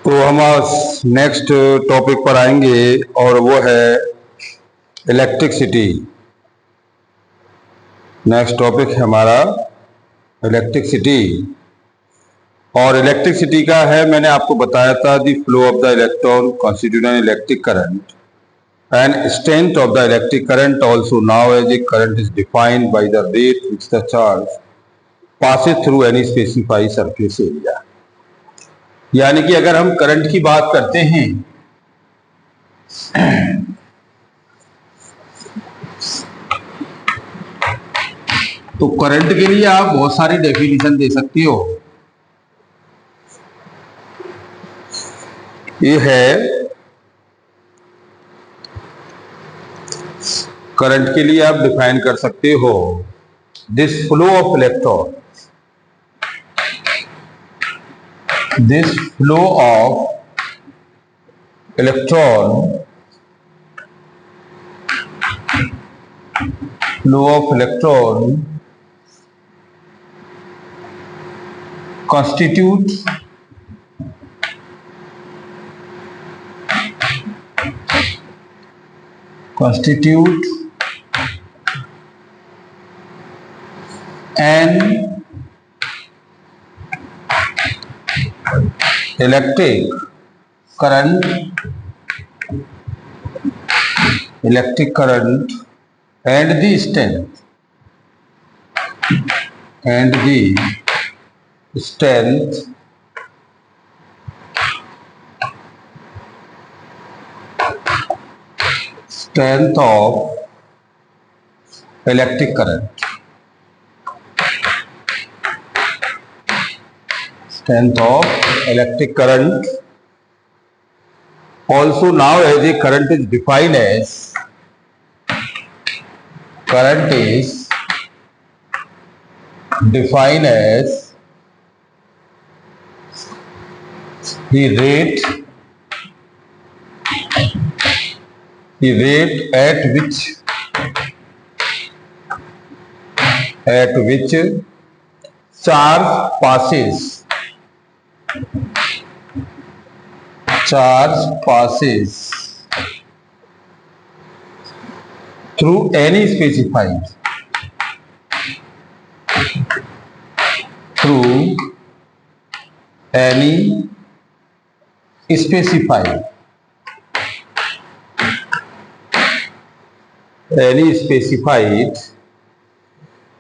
तो हम आज नेक्स्ट टॉपिक पर आएंगे और वो है इलेक्ट्रिसिटी। नेक्स्ट टॉपिक है हमारा इलेक्ट्रिसिटी। और इलेक्ट्रिसिटी का है, मैंने आपको बताया था, the flow of the electron constitute an electric current and strength of the electric current also. Now as a current is defined by the rate which the charge passes through any specified surface area. यानी कि अगर हम current की बात करते हैं तो current के लिए आप बहुत सारी डेफिनेशन दे सकती हो। ये है करंट के लिए आप डिफाइन कर सकते हो, this flow of electron, this flow of electron, flow of electron constitute an electric current and the strength of electric current, strength of electric current. Also now as a current is defined as, current is defined as the rate at which charge passes through any specified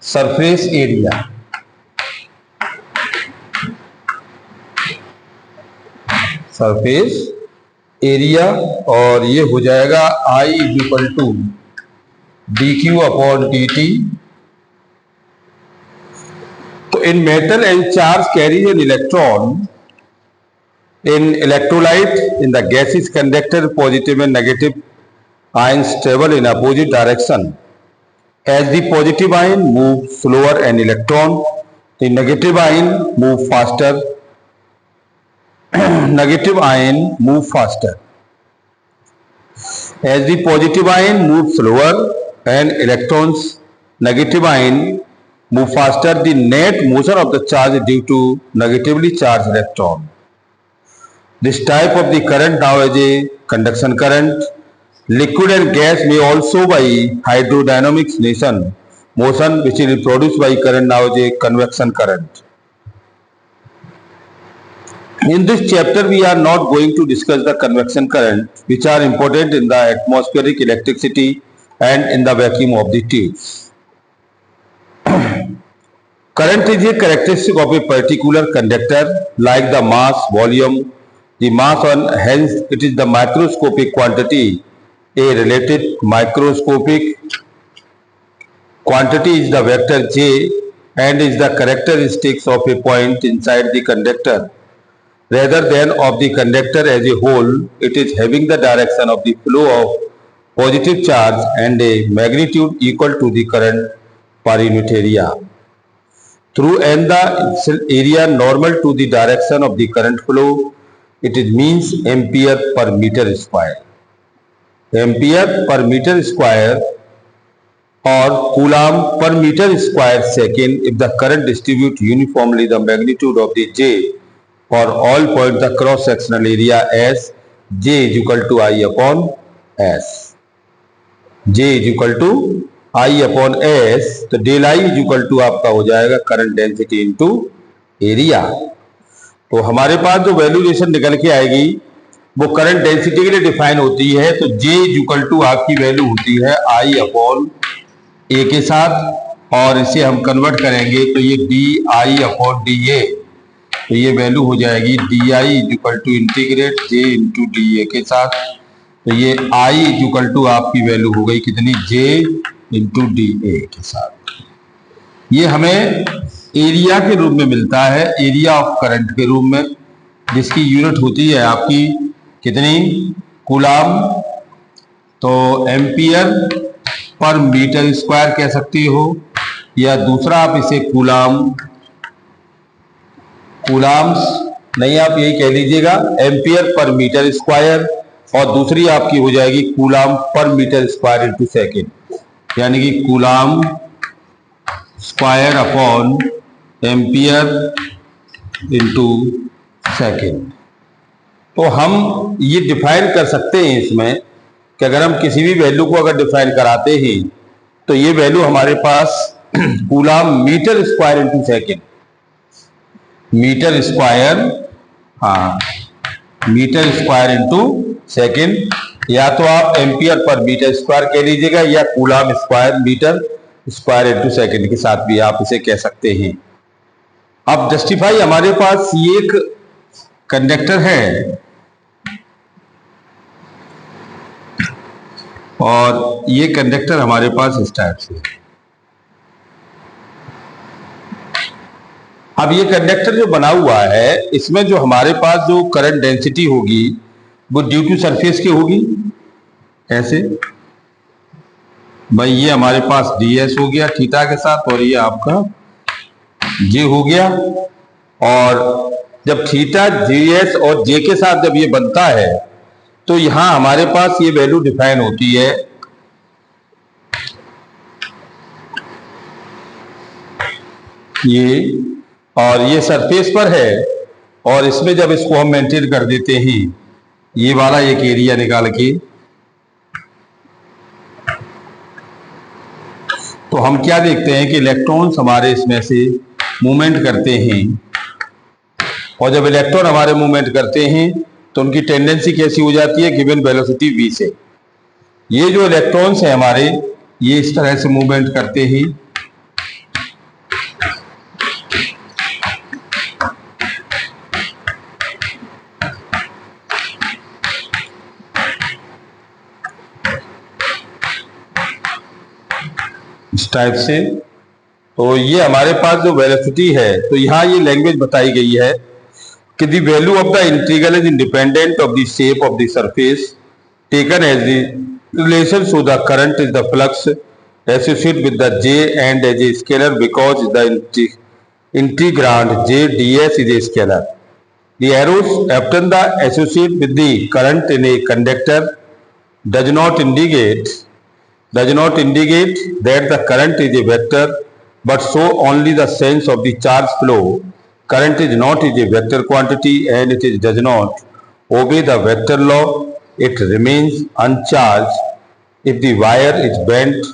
surface area. और ये हो जाएगा I = dq/dt. तो in metal and charge carry an electron. In electrolyte, in the gaseous conductor, positive and negative ions travel in opposite direction. As the positive ion move slower an electron, the negative ion move faster. As the positive ion moves slower and electrons, negative ion move faster, the net motion of the charge due to negatively charged electron. This type of the current now is a conduction current. Liquid and gas may also by hydrodynamics motion which is produced by current now is a convection current. In this chapter we are not going to discuss the convection current, which are important in the atmospheric electricity and in the vacuum of the tubes. Current is a characteristic of a particular conductor like the mass, volume, the mass, and hence it is the microscopic quantity. A related microscopic quantity is the vector J and is the characteristics of a point inside the conductor rather than of the conductor as a whole. It is having the direction of the flow of positive charge and a magnitude equal to the current per unit area through and the area normal to the direction of the current flow. It is means ampere per meter square. Ampere per meter square or coulomb per meter square second if the current distribute uniformly the magnitude of the J और all point the cross sectional area S J is equal to I upon S. J is equal to I upon S, तो del I is equal to आपका हो जाएगा current density into area. तो हमारे पास जो valuation निकल के आएगी वो करंट डेंसिटी के लिए डिफाइन होती है। तो जे इज इक्वल टू आपकी वैल्यू होती है आई अपॉन ए के साथ, और इसे हम कन्वर्ट करेंगे तो ये D I upon D A, तो ये वैल्यू हो जाएगी D I is equal to integrate J into D A के साथ। तो ये आई इज इक्वल टू आपकी वैल्यू हो गई कितनी, जे इंटू डी ए के साथ। ये हमें एरिया के रूप में मिलता है, एरिया ऑफ करंट के रूप में, जिसकी यूनिट होती है आपकी कितनी, कूलाम। तो एम्पियर पर मीटर स्क्वायर कह सकती हो, या दूसरा आप इसे कूलाम्स नहीं, आप यही कह लीजिएगा एम्पियर पर मीटर स्क्वायर, और दूसरी आपकी हो जाएगी कूलाम पर मीटर स्क्वायर इंटू सेकेंड, यानी कि coulomb square upon ampere into second. तो हम ये डिफाइन कर सकते हैं इसमें कि अगर हम किसी भी वैल्यू को अगर डिफाइन कराते हैं तो ये वैल्यू हमारे पास coulomb meter square into second, meter square, हाँ मीटर स्क्वायर इंटू सेकेंड, या तो आप एम्पियर पर मीटर स्क्वायर कह लीजिएगा, या coulomb square metre square into second के साथ भी आप इसे कह सकते हैं। अब जस्टिफाई, हमारे पास ये एक कंडक्टर है और ये कंडक्टर हमारे पास इस टाइप से। अब ये कंडक्टर जो बना हुआ है, इसमें जो हमारे पास जो करंट डेंसिटी होगी वो ड्यू टू सरफेस की होगी, ऐसे भाई ये हमारे पास ds हो गया थीटा के साथ, और ये आपका j हो गया। और जब थीटा ds और j के साथ जब ये बनता है तो यहां हमारे पास ये वैल्यू डिफाइन होती है, ये, और ये सरफेस पर है, और इसमें जब इसको हम मेंटेन कर देते हैं ये वाला एक एरिया निकाल के, तो हम क्या देखते हैं कि इलेक्ट्रॉन्स हमारे इसमें से मूवमेंट करते हैं, और जब इलेक्ट्रॉन हमारे मूवमेंट करते हैं तो उनकी टेंडेंसी कैसी हो जाती है, गिवन वेलोसिटी v से। ये जो इलेक्ट्रॉन्स हैं हमारे, ये इस तरह से मूवमेंट करते हैं, इस टाइप से। तो ये हमारे पास जो वेलोसिटी है, तो यहाँ ये लैंग्वेज बताई गई है कि the value of the integral is independent of the shape of the surface taken as the relation so the current is the flux associate with the j and as a scalar because the integrand j ds is a scalar. The arrows often the associate with the current in a conductor does not indicate that the current is a vector, but show only the sense of the charge flow. Current is not a vector quantity and it does not obey the vector law. It remains uncharged if the wire is bent,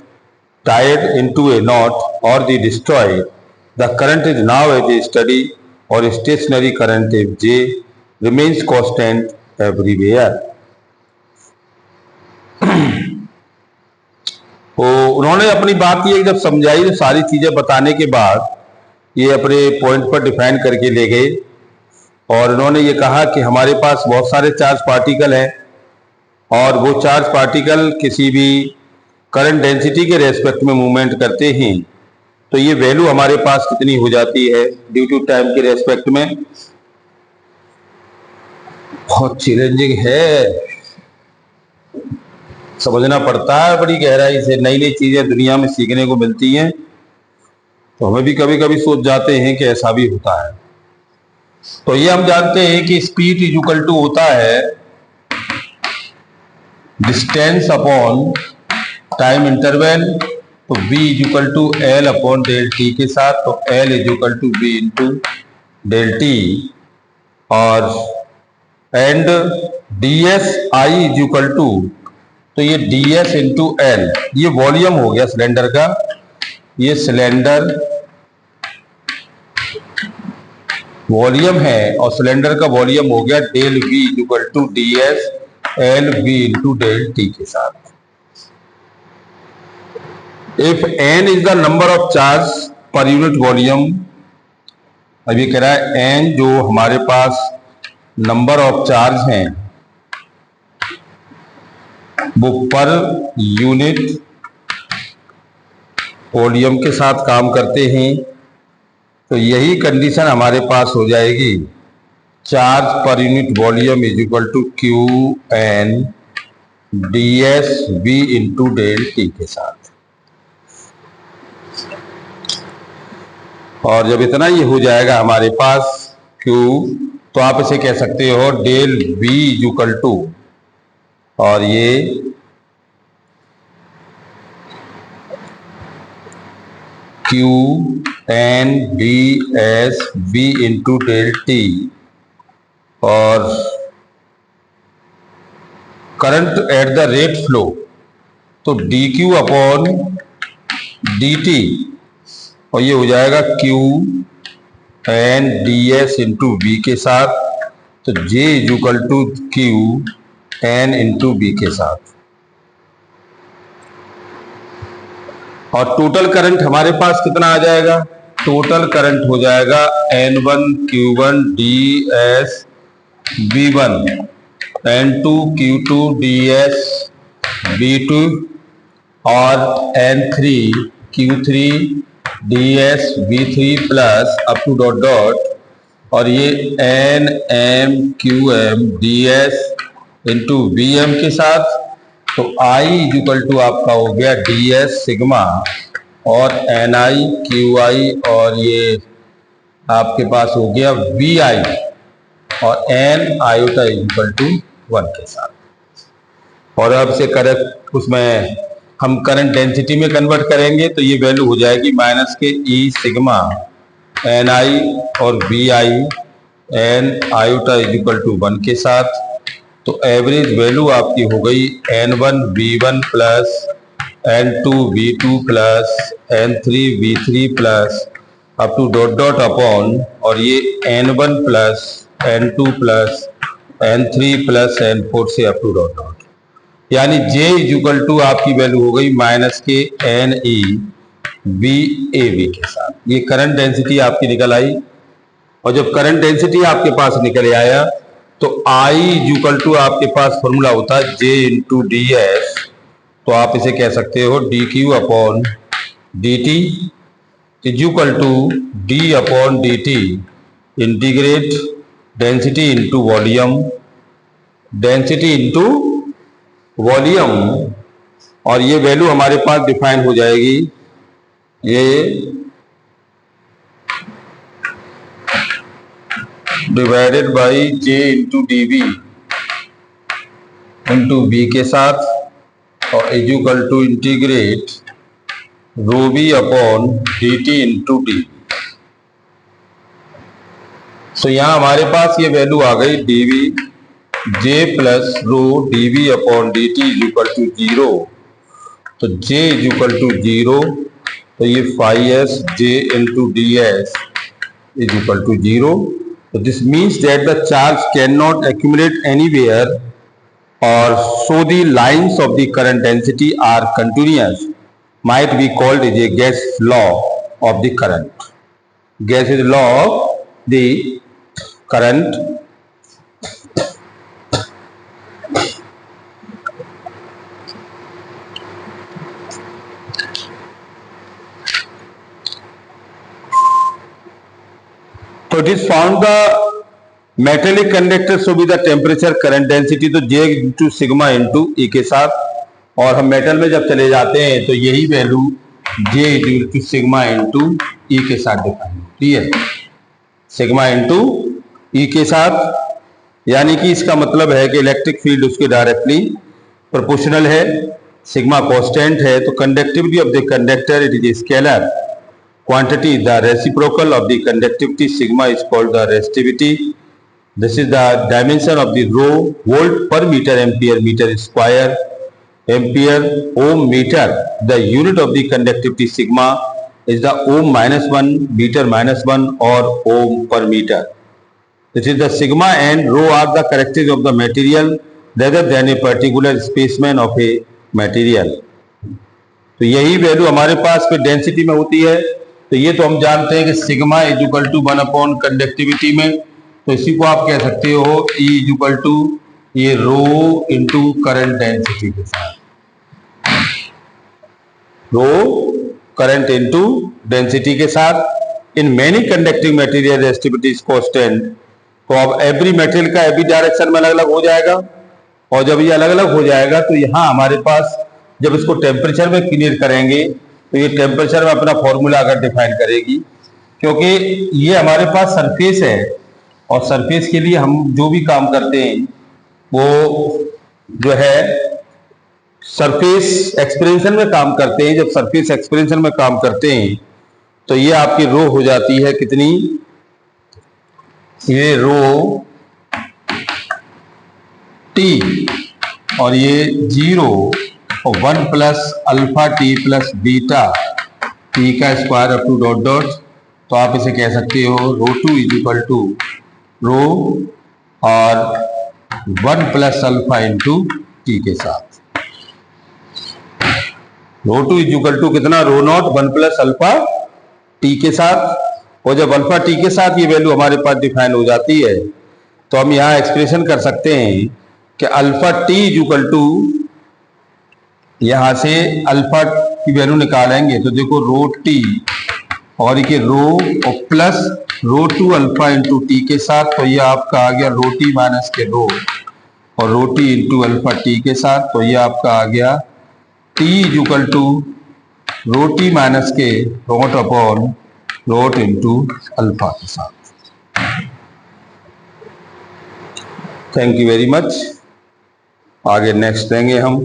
tied into a knot, or destroyed. The current is now a steady or stationary current if J remains constant everywhere. तो उन्होंने अपनी बात ये जब समझाई, तो सारी चीजें बताने के बाद ये अपने पॉइंट पर डिफाइन करके ले गए, और उन्होंने ये कहा कि हमारे पास बहुत सारे चार्ज पार्टिकल हैं, और वो चार्ज पार्टिकल किसी भी करंट डेंसिटी के रेस्पेक्ट में मूवमेंट करते हैं, तो ये वैल्यू हमारे पास कितनी हो जाती है ड्यू टू टाइम के रेस्पेक्ट में। बहुत चैलेंजिंग है, समझना पड़ता है बड़ी गहराई से, नई नई चीजें दुनिया में सीखने को मिलती हैं, तो हमें भी कभी कभी सोच जाते हैं कि ऐसा भी होता है। तो ये हम जानते हैं कि स्पीड इज इक्वल टू होता है डिस्टेंस अपॉन टाइम इंटरवल, तो v is equal to L upon del T के साथ, तो L is equal to v into del T. और and ds I is equal to, तो ये ds इंटू एल, ये वॉल्यूम हो गया सिलेंडर का, ये सिलेंडर वॉल्यूम है और सिलेंडर का वॉल्यूम हो गया del v equal to ds L v into del t के साथ। If n is the number of charge per unit volume, अभी कह रहा है n जो हमारे पास नंबर ऑफ चार्ज हैं वो पर यूनिट वॉल्यूम के साथ काम करते हैं, तो यही कंडीशन हमारे पास हो जाएगी, charge per unit volume is equal to Q N D S V into del T के साथ। और जब इतना ये हो जाएगा हमारे पास Q, तो आप इसे कह सकते हो del V is equal to, और ये Q N D S V into del T, और current at the rate flow, तो dQ अपॉन dt, और ये हो जाएगा Q N D S into V के साथ, तो J is equal to Q N into B के साथ। और टोटल करंट हमारे पास कितना आ जाएगा, टोटल करंट हो जाएगा N1 Q1 DS V1 N2 Q2 DS V2 और N3 Q3 DS V3 plus up to dot dot, और ये N M Q M DS into V M के साथ, तो I इज इक्वल टू आपका हो गया DS सिग्मा और NI QI, और ये आपके पास हो गया VI और N iota is equal to 1 के साथ। और अब से करेक्ट उसमें हम करंट डेंसिटी में कन्वर्ट करेंगे, तो ये वैल्यू हो जाएगी माइनस के ई सिग्मा एन आई और V I N iota is equal to 1 के साथ। तो एवरेज वैल्यू आपकी हो गई N1 V1 plus N2 V2 plus N3 V3 plus up to dot dot upon, और ये N1 plus N2 plus N3 plus N4 से अप टू डॉट डॉट, यानी J इज इक्वल टू आपकी value हो गई minus K N E V A V के साथ। ये करंट डेंसिटी आपकी निकल आई, और जब करंट डेंसिटी आपके पास निकल आया तो I इज इक्वल टू आपके पास फॉर्मूला होता है J इंटू डी एस, तो आप इसे कह सकते हो D Q upon D T is equal to D upon D T integrate density into volume, density into volume, और ये वैल्यू हमारे पास डिफाइन हो जाएगी, ये divided by J into D V into B के साथ, और is equal to integrate rho B upon D T into D. तो यहाँ हमारे पास ये वैल्यू आ गई D V J plus rho D V upon D T is equal to 0, तो J इज इक्वल टू 0, तो ये phi S J into D S is equal to 0। तो this means that the charge can not accumulate anywhere, और so the lines of the current density are continuous, might be called as a Gauss law of the current. Gauss is law of the current. So it is found the metallic conductor should be the temperature current density, तो J into sigma into E के साथ, और हम metal में जब चले जाते हैं तो यही value J into sigma into E के साथ डिफाइन होती है, सिग्मा इंटू ई के साथ, यानी कि इसका मतलब है कि इलेक्ट्रिक फील्ड उसके डायरेक्टली प्रोपोर्शनल है, सिग्मा कांस्टेंट है, तो conductivity of the conductor it is scalar quantity, the reciprocal of the conductivity sigma is called the resistivity, This is the dimension of the rho, volt per meter, ampere, meter square, ampere, ohm, meter. The unit of the conductivity sigma is the ohm -1, meter -1 or ohm per meter. This is the sigma and rho are the characteristics of the material rather than a particular specimen of a material. तो यही value हमारे पास फिर density में होती है। तो ये तो हम जानते हैं कि sigma is equal to 1 conductivity में, तो इसी को आप कह सकते हो E इज इक्वल टू ये रो इंटू करंट डेंसिटी के साथ, रो करंट इंटू डेंसिटी के साथ। In many conducting material resistivity is constant. तो अब एवरी मटेरियल का एवरी डायरेक्शन में अलग अलग हो जाएगा, और जब ये अलग अलग हो जाएगा तो यहाँ हमारे पास जब इसको टेम्परेचर में क्लियर करेंगे तो ये टेम्परेचर में अपना फॉर्मूला अगर डिफाइन करेगी, क्योंकि ये हमारे पास सरफेस है और सरफेस के लिए हम जो भी काम करते हैं वो जो है सरफेस एक्सपेंशन में काम करते हैं। जब सरफेस एक्सपेंशन में काम करते हैं तो ये आपकी रो हो जाती है कितनी, ये रो टी और ये 0 और 1 plus alpha T plus beta T का square up to dot dot. तो आप इसे कह सकते हो rho 2 is equal to rho और 1 प्लस अल्फा इंटू टी के साथ। रो 2 इज इक्वल टू कितना, रो नॉट 1 प्लस अल्फा टी के साथ। और जब अल्फा टी के साथ ये वैल्यू हमारे पास डिफाइन हो जाती है तो हम यहाँ एक्सप्रेशन कर सकते हैं कि alpha T is equal to, यहां से अल्फा की वैल्यू निकालेंगे तो देखो रो टी और ये रो और प्लस रो 2 अल्फा इंटू टी के साथ, तो ये आपका आ गया रो टी माइनस के रो और rho T into alpha T के साथ। तो ये आपका आ गया T is equal to rho T minus के रोट अपॉन रोट इंटू अल्फा के साथ। Thank you very much. आगे नेक्स्ट देंगे हम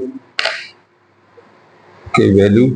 के वैल्यू